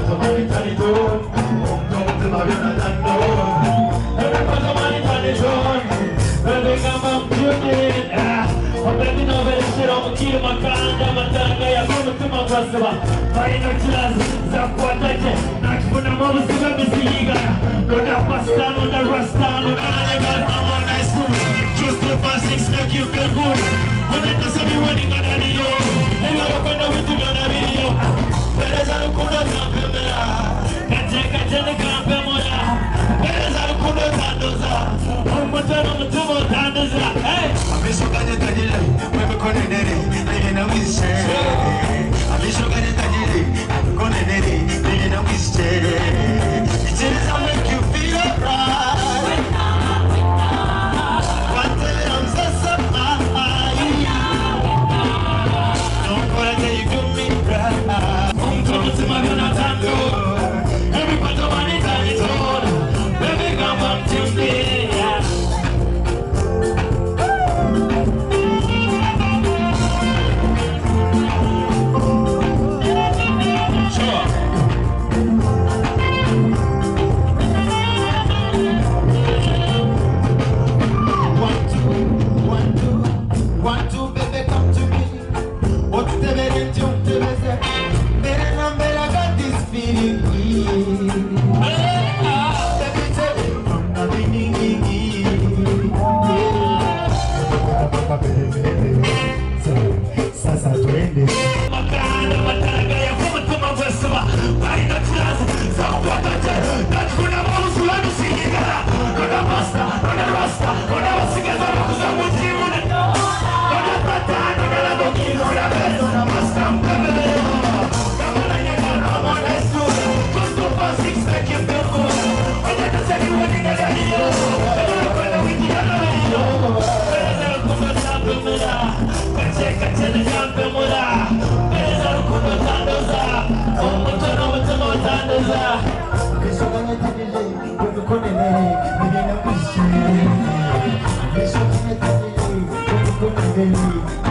everybody money turn it on. Come to my Jonathan on. Everybody money turn it on. Baby, come up to me. I'm baby, no very shit. I'm kill my car. I'm a tanga. I'm going to my customer. My no class. Zapwataje. Next one, I'm always going to be Siga. No, that pasta, no, that rasta, no, that I'm on nice food. Just the past 6 make you feel good. When it doesn't be running on the yo. And you're going to be doing a video. But as I could not have been there. Can't take a camera. But as I could not have done that. I'm going to do what I do. Hey! I'm so glad that I did it. We're going to get it. I didn't know we said. I'm so glad that I did it. I'm going to get it. I didn't know we said. It's just to make you feel alright. But I'm so high. Don't forget that you do me right. Come to my Jonathan door. Everybody want it on its own. Baby, come up to me. Baby,